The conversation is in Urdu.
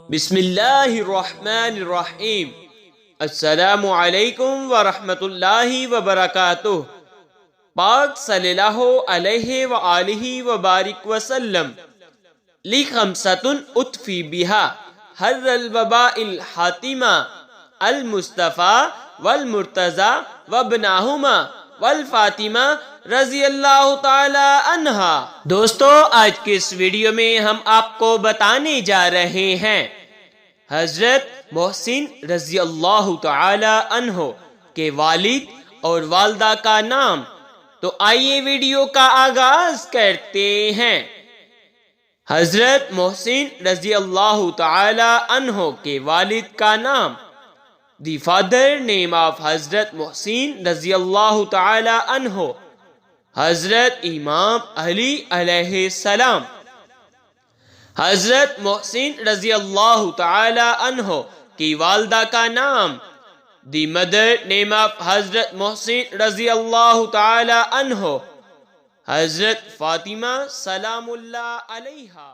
بسم اللہ الرحمن الرحیم۔ السلام علیکم ورحمۃ اللہ وبرکاتہ۔ پاک صلی اللہ علیہ وآلہ وبارک وسلم لی خمسۃ اطفی بہا حر الوباء الحاتمہ المصطفیٰ والمرتضی وابنہما والفاطمہ رضی اللہ تعالی عنہا۔ دوستو، آج کے اس ویڈیو میں ہم آپ کو بتانے جا رہے ہیں حضرت محسن رضی اللہ تعالی عنہ کے والد اور والدہ کا نام۔ تو آئیے ویڈیو کا آغاز کرتے ہیں۔ حضرت محسن رضی اللہ تعالی عنہ کے والد کا نام۔ دی فادر نیم آف حضرت محسن رضی اللہ تعالی عنہ، حضرت امام علی علیہ السلام۔ حضرت محسن رضی اللہ تعالی عنہ کی والدہ کا نام۔ دی مدر نیم آف حضرت محسن رضی اللہ تعالی عنہ، حضرت فاطمہ سلام اللہ علیہا۔